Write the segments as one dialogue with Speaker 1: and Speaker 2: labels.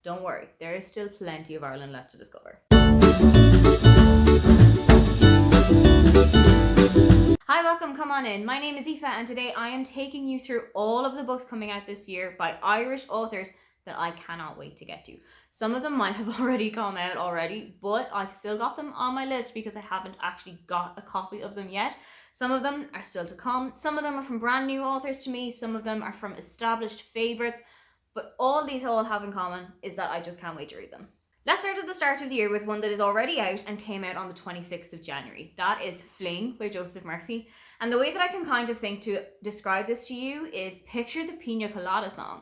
Speaker 1: don't worry, there is still plenty of Ireland left to discover. Hi, welcome, come on in. My name is Aoife and today I am taking you through all of the books coming out this year by Irish authors that I cannot wait to get to. Some of them might have already come out already, but I've still got them on my list because I haven't actually got a copy of them yet. Some of them are still to come. Some of them are from brand new authors to me. Some of them are from established favourites. But all these all have in common is that I just can't wait to read them. Let's start at the start of the year with one that is already out and came out on the 26th of January. That is Fling by Joseph Murphy. And the way that I can kind of think to describe this to you is picture the Pina Colada song,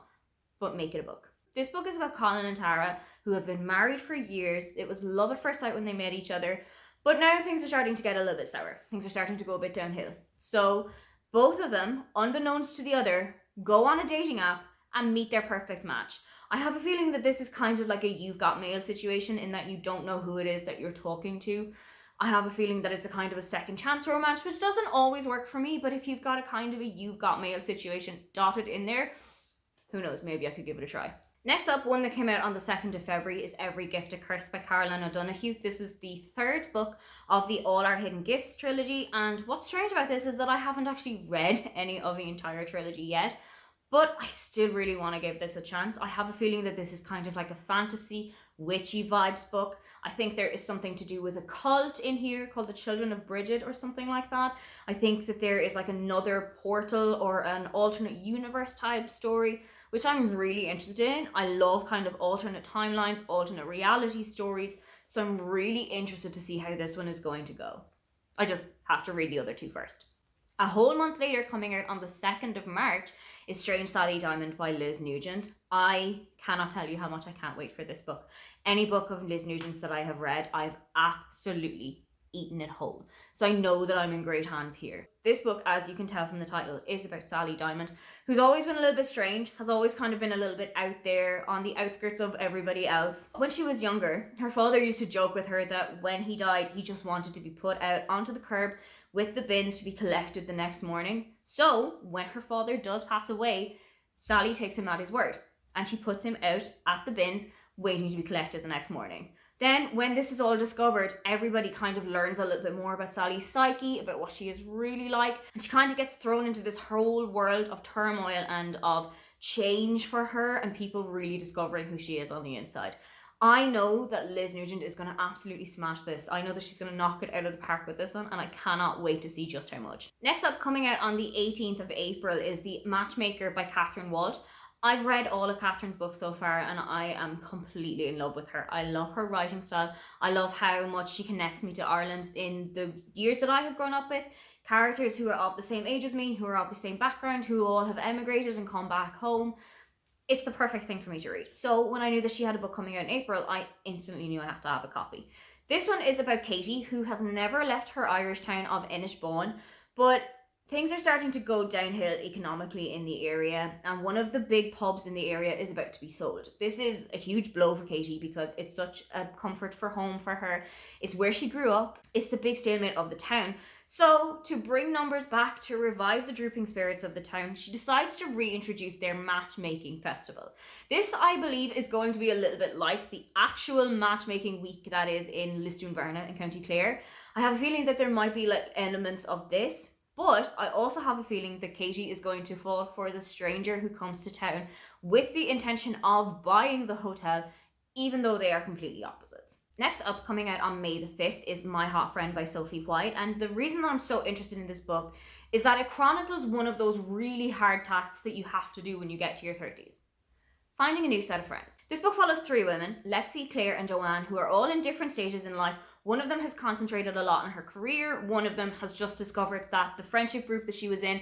Speaker 1: but make it a book. This book is about Colin and Tara, who have been married for years. It was love at first sight when they met each other, but now things are starting to get a little bit sour. Things are starting to go a bit downhill. So both of them, unbeknownst to the other, go on a dating app and meet their perfect match. I have a feeling that this is kind of like a You've Got Mail situation in that you don't know who it is that you're talking to. I have a feeling that it's a kind of a second chance romance, which doesn't always work for me, but if you've got a kind of a You've Got Mail situation dotted in there, who knows, maybe I could give it a try. Next up, one that came out on the 2nd of February is Every Gift a Curse by Caroline O'Donoghue. This is the third book of the All Our Hidden Gifts trilogy, and what's strange about this is that I haven't actually read any of the entire trilogy yet, but I still really want to give this a chance. I have a feeling that this is kind of like a fantasy, witchy vibes book. I think there is something to do with a cult in here called the Children of Bridget or something like that. I think that there is like another portal or an alternate universe type story, which I'm really interested in. I love kind of alternate timelines, alternate reality stories. So I'm really interested to see how this one is going to go. I just have to read the other two first. A whole month later, coming out on the 2nd of March, is Strange Sally Diamond by Liz Nugent. I cannot tell you how much I can't wait for this book. Any book of Liz Nugent's that I have read, I've absolutely eaten it whole. So I know that I'm in great hands here. This book, as you can tell from the title, is about Sally Diamond, who's always been a little bit strange, has always kind of been a little bit out there on the outskirts of everybody else. When she was younger, her father used to joke with her that when he died, he just wanted to be put out onto the curb with the bins to be collected the next morning. So when her father does pass away, Sally takes him at his word and she puts him out at the bins waiting to be collected the next morning. Then when this is all discovered, everybody kind of learns a little bit more about Sally's psyche, about what she is really like, and she kind of gets thrown into this whole world of turmoil and of change for her and people really discovering who she is on the inside. I know that Liz Nugent is going to absolutely smash this. I know that she's going to knock it out of the park with this one, and I cannot wait to see just how much. Next up, coming out on the 18th of April, is The Matchmaker by Catherine Walsh. I've read all of Catherine's books so far and I am completely in love with her. I love her writing style. I love how much she connects me to Ireland in the years that I have grown up with. Characters who are of the same age as me, who are of the same background, who all have emigrated and come back home. It's the perfect thing for me to read. So when I knew that she had a book coming out in April, I instantly knew I had to have a copy. This one is about Katie, who has never left her Irish town of Inishbone, but things are starting to go downhill economically in the area, and one of the big pubs in the area is about to be sold. This is a huge blow for Katie because it's such a comfort for home for her. It's where she grew up. It's the big stalemate of the town. So to bring numbers back, to revive the drooping spirits of the town, she decides to reintroduce their matchmaking festival. This, I believe, is going to be a little bit like the actual matchmaking week that is in Lisdoonvarna in County Clare. I have a feeling that there might be like elements of this. But I also have a feeling that Katie is going to fall for the stranger who comes to town with the intention of buying the hotel, even though they are completely opposites. Next up, coming out on May the 5th, is My Hot Friend by Sophie White. And the reason that I'm so interested in this book is that it chronicles one of those really hard tasks that you have to do when you get to your 30s. Finding a new set of friends. This book follows three women, Lexi, Claire and Joanne, who are all in different stages in life. One of them has concentrated a lot on her career. One of them has just discovered that the friendship group that she was in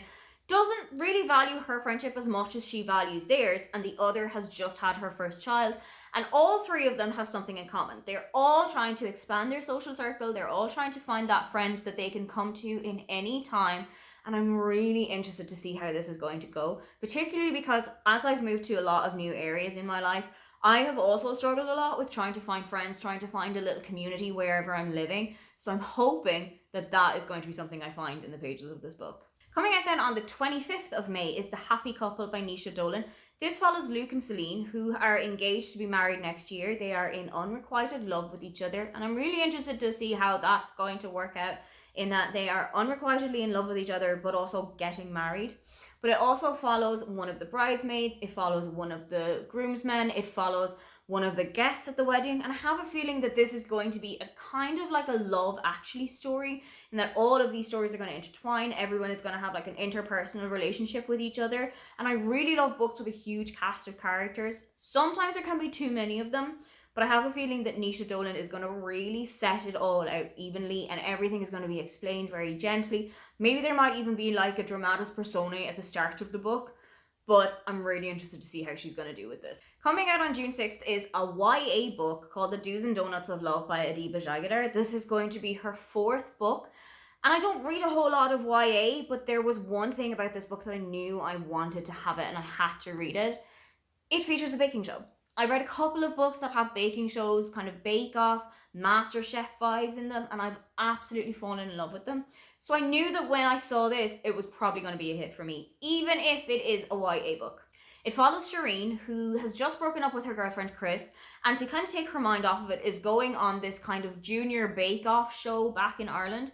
Speaker 1: doesn't really value her friendship as much as she values theirs. And the other has just had her first child. And all three of them have something in common. They're all trying to expand their social circle. They're all trying to find that friend that they can come to in any time. And I'm really interested to see how this is going to go, particularly because as I've moved to a lot of new areas in my life, I have also struggled a lot with trying to find friends, trying to find a little community wherever I'm living. So I'm hoping that that is going to be something I find in the pages of this book. Coming out then on the 25th of May is The Happy Couple by Nisha Dolan. This follows Luke and Celine, who are engaged to be married next year. They are in unrequited love with each other, and I'm really interested to see how that's going to work out, in that they are unrequitedly in love with each other but also getting married. But it also follows one of the bridesmaids, it follows one of the groomsmen, it follows one of the guests at the wedding, and I have a feeling that this is going to be a kind of like a Love Actually story, and that all of these stories are going to intertwine. Everyone is going to have like an interpersonal relationship with each other, and I really love books with a huge cast of characters. Sometimes there can be too many of them, but I have a feeling that Nisha Dolan is going to really set it all out evenly, and everything is going to be explained very gently. Maybe there might even be like a dramatis personae at the start of the book, but I'm really interested to see how she's going to do with this. Coming out on June 6th is a YA book called The Do's and Donuts of Love by Adiba Jagadar. This is going to be her 4th book. And I don't read a whole lot of YA, but there was one thing about this book that I knew I wanted to have it and I had to read it. It features a baking show. I read a couple of books that have baking shows, kind of Bake Off, MasterChef vibes in them, and I've absolutely fallen in love with them. So I knew that when I saw this, it was probably going to be a hit for me, even if it is a YA book. It follows Shireen, who has just broken up with her girlfriend Chris, and to kind of take her mind off of it is going on this kind of junior Bake Off show back in Ireland.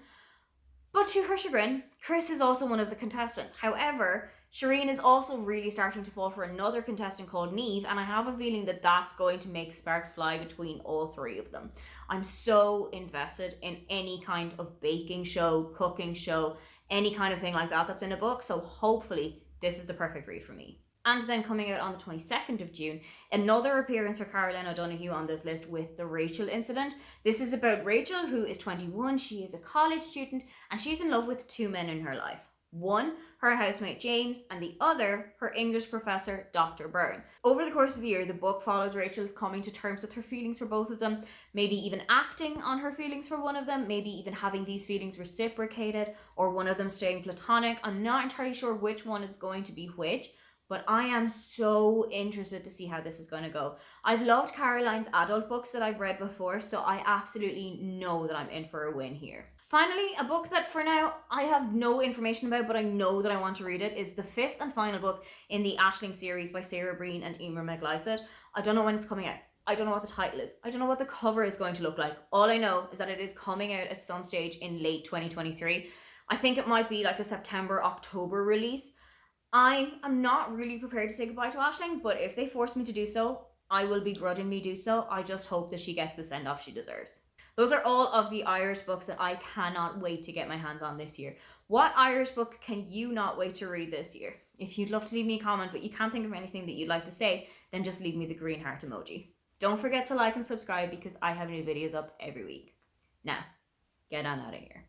Speaker 1: But to her chagrin, Chris is also one of the contestants. However, Shireen is also really starting to fall for another contestant called Neve, and I have a feeling that that's going to make sparks fly between all 3 of them. I'm so invested in any kind of baking show, cooking show, any kind of thing like that that's in a book, so hopefully this is the perfect read for me. And then coming out on the 22nd of June, another appearance for Caroline O'Donoghue on this list with The Rachel Incident. This is about Rachel, who is 21, she is a college student, and she's in love with 2 men in her life. One, her housemate James, and the other, her English professor, Dr. Byrne. Over the course of the year, the book follows Rachel coming to terms with her feelings for both of them, maybe even acting on her feelings for one of them, maybe even having these feelings reciprocated, or one of them staying platonic. I'm not entirely sure which one is going to be which, but I am so interested to see how this is going to go. I've loved Caroline's adult books that I've read before, so I absolutely know that I'm in for a win here. Finally, a book that for now I have no information about, but I know that I want to read it, is the 5th and final book in the Ashling series by Sarah Breen and Emer McLysett. I don't know when it's coming out. I don't know what the title is. I don't know what the cover is going to look like. All I know is that it is coming out at some stage in late 2023. I think it might be like a September, October release. I am not really prepared to say goodbye to Ashling, but if they force me to do so, I will begrudgingly do so. I just hope that she gets the send-off she deserves. Those are all of the Irish books that I cannot wait to get my hands on this year. What Irish book can you not wait to read this year? If you'd love to leave me a comment, but you can't think of anything that you'd like to say, then just leave me the green heart emoji. Don't forget to like and subscribe because I have new videos up every week. Now, get on out of here.